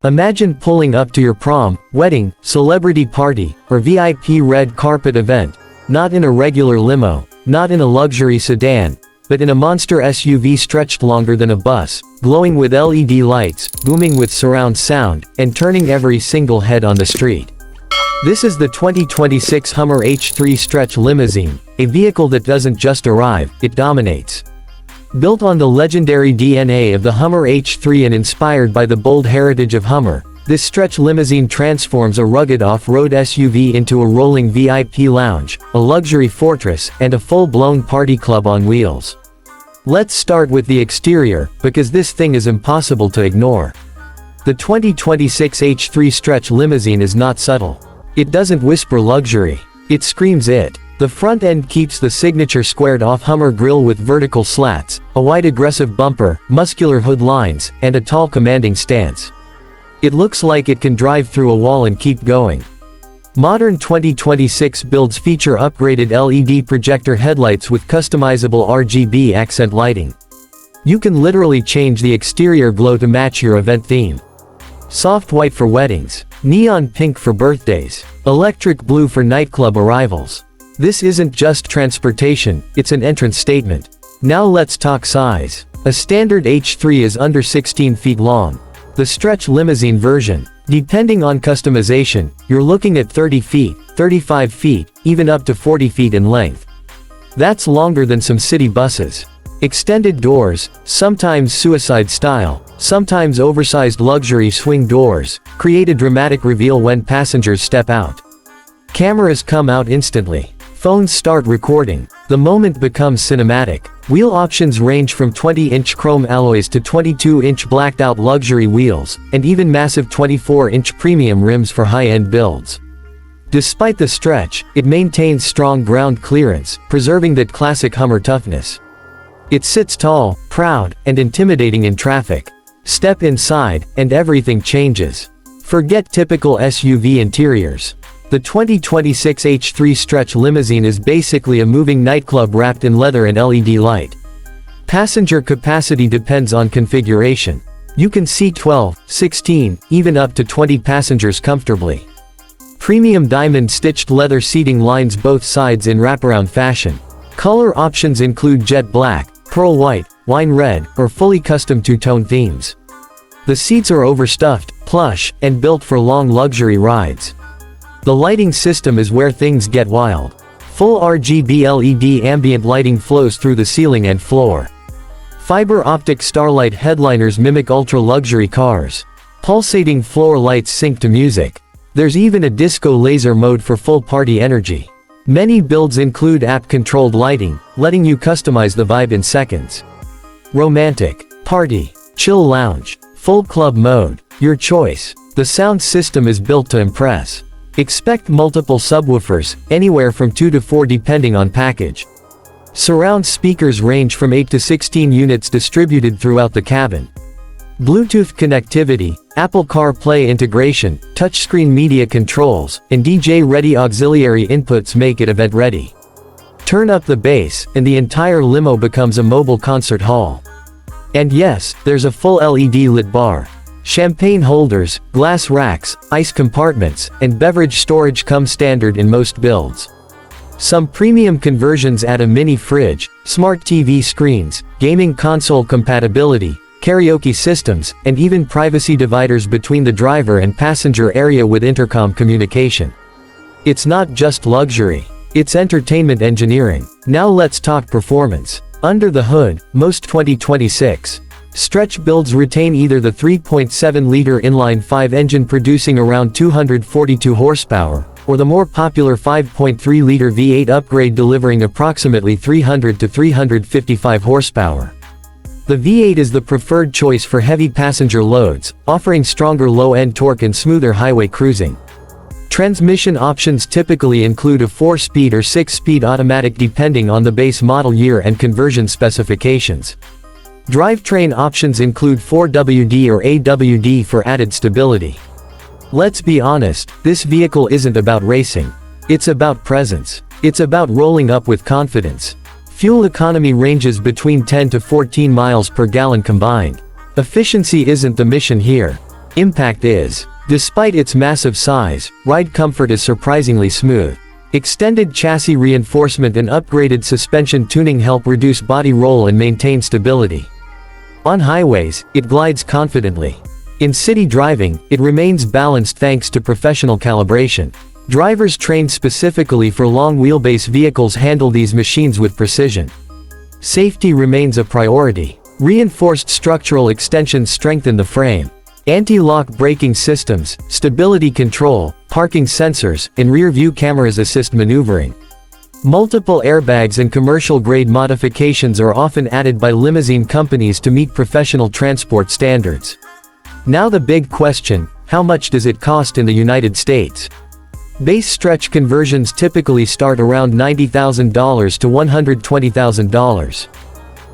Imagine pulling up to your prom, wedding, celebrity party, or VIP red carpet event, not in a regular limo, not in a luxury sedan, but in a monster SUV stretched longer than a bus, glowing with LED lights, booming with surround sound, and turning every single head on the street. This is the 2026 Hummer H3 Stretch Limousine, a vehicle that doesn't just arrive, it dominates. Built on the legendary DNA of the Hummer H3 and inspired by the bold heritage of Hummer, this stretch limousine transforms a rugged off-road SUV into a rolling VIP lounge, a luxury fortress, and a full-blown party club on wheels. Let's start with the exterior, because this thing is impossible to ignore. The 2026 H3 Stretch Limousine is not subtle. It doesn't whisper luxury. It screams it. The front end keeps the signature squared-off Hummer grille with vertical slats, a wide aggressive bumper, muscular hood lines, and a tall commanding stance. It looks like it can drive through a wall and keep going. Modern 2026 builds feature upgraded LED projector headlights with customizable RGB accent lighting. You can literally change the exterior glow to match your event theme. Soft white for weddings, neon pink for birthdays, electric blue for nightclub arrivals. This isn't just transportation, it's an entrance statement. Now let's talk size. A standard H3 is under 16 feet long. The stretch limousine version, depending on customization, you're looking at 30 feet, 35 feet, even up to 40 feet in length. That's longer than some city buses. Extended doors, sometimes suicide style, sometimes oversized luxury swing doors, create a dramatic reveal when passengers step out. Cameras come out instantly. Phones start recording. The moment becomes cinematic. Wheel options range from 20-inch chrome alloys to 22-inch blacked-out luxury wheels, and even massive 24-inch premium rims for high-end builds. Despite the stretch, it maintains strong ground clearance, preserving that classic Hummer toughness. It sits tall, proud, and intimidating in traffic. Step inside, and everything changes. Forget typical SUV interiors. The 2026 H3 Stretch Limousine is basically a moving nightclub wrapped in leather and LED light. Passenger capacity depends on configuration. You can seat 12, 16, even up to 20 passengers comfortably. Premium diamond-stitched leather seating lines both sides in wraparound fashion. Color options include jet black, pearl white, wine red, or fully custom two-tone themes. The seats are overstuffed, plush, and built for long luxury rides. The lighting system is where things get wild. Full RGB LED ambient lighting flows through the ceiling and floor. Fiber optic starlight headliners mimic ultra-luxury cars. Pulsating floor lights sync to music. There's even a disco laser mode for full party energy. Many builds include app-controlled lighting, letting you customize the vibe in seconds. Romantic, party, chill lounge, full club mode, your choice. The sound system is built to impress. Expect multiple subwoofers, anywhere from 2 to 4 depending on package. Surround speakers range from 8 to 16 units distributed throughout the cabin. Bluetooth connectivity, Apple CarPlay integration, touchscreen media controls, and DJ-ready auxiliary inputs make it event-ready. Turn up the bass, and the entire limo becomes a mobile concert hall. And yes, there's a full LED-lit bar. Champagne holders, glass racks, ice compartments, and beverage storage come standard in most builds. Some premium conversions add a mini fridge, smart TV screens, gaming console compatibility, karaoke systems, and even privacy dividers between the driver and passenger area with intercom communication. It's not just luxury. It's entertainment engineering. Now let's talk performance. Under the hood, most 2026 stretch builds retain either the 3.7-liter inline-5 engine producing around 242 horsepower, or the more popular 5.3-liter V8 upgrade delivering approximately 300 to 355 horsepower. The V8 is the preferred choice for heavy passenger loads, offering stronger low-end torque and smoother highway cruising. Transmission options typically include a 4-speed or 6-speed automatic depending on the base model year and conversion specifications. Drivetrain options include 4WD or AWD for added stability. Let's be honest, this vehicle isn't about racing. It's about presence. It's about rolling up with confidence. Fuel economy ranges between 10 to 14 miles per gallon combined. Efficiency isn't the mission here. Impact is. Despite its massive size, ride comfort is surprisingly smooth. Extended chassis reinforcement and upgraded suspension tuning help reduce body roll and maintain stability. On highways, it glides confidently. In city driving, it remains balanced thanks to professional calibration. Drivers trained specifically for long wheelbase vehicles handle these machines with precision. Safety remains a priority. Reinforced structural extensions strengthen the frame. Anti-lock braking systems, stability control, parking sensors, and rear-view cameras assist maneuvering. Multiple airbags and commercial-grade modifications are often added by limousine companies to meet professional transport standards. Now the big question, how much does it cost in the United States? Base stretch conversions typically start around $90,000 to $120,000.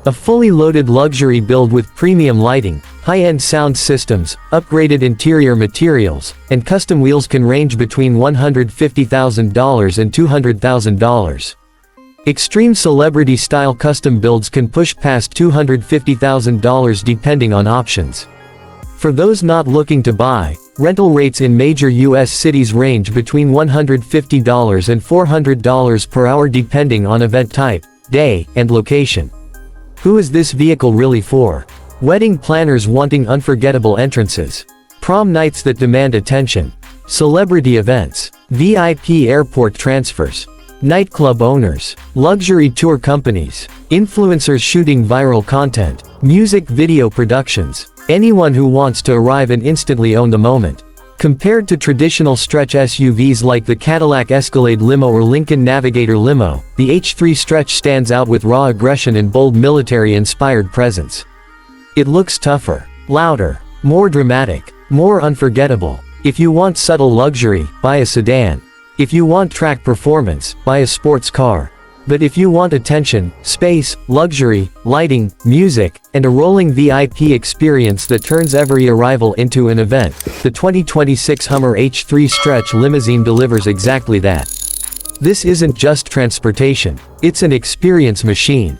A fully loaded luxury build with premium lighting, high-end sound systems, upgraded interior materials, and custom wheels can range between $150,000 and $200,000. Extreme celebrity-style custom builds can push past $250,000 depending on options. For those not looking to buy, rental rates in major U.S. cities range between $150 and $400 per hour depending on event type, day, and location. Who is this vehicle really for? Wedding planners wanting unforgettable entrances. Prom nights that demand attention. Celebrity events. VIP airport transfers. Nightclub owners. Luxury tour companies. Influencers shooting viral content. Music video productions. Anyone who wants to arrive and instantly own the moment. Compared to traditional stretch SUVs like the Cadillac Escalade Limo or Lincoln Navigator Limo, the H3 Stretch stands out with raw aggression and bold military-inspired presence. It looks tougher, louder, more dramatic, more unforgettable. If you want subtle luxury, buy a sedan. If you want track performance, buy a sports car. But if you want attention, space, luxury, lighting, music, and a rolling VIP experience that turns every arrival into an event, the 2026 Hummer H3 Stretch Limousine delivers exactly that. This isn't just transportation, it's an experience machine.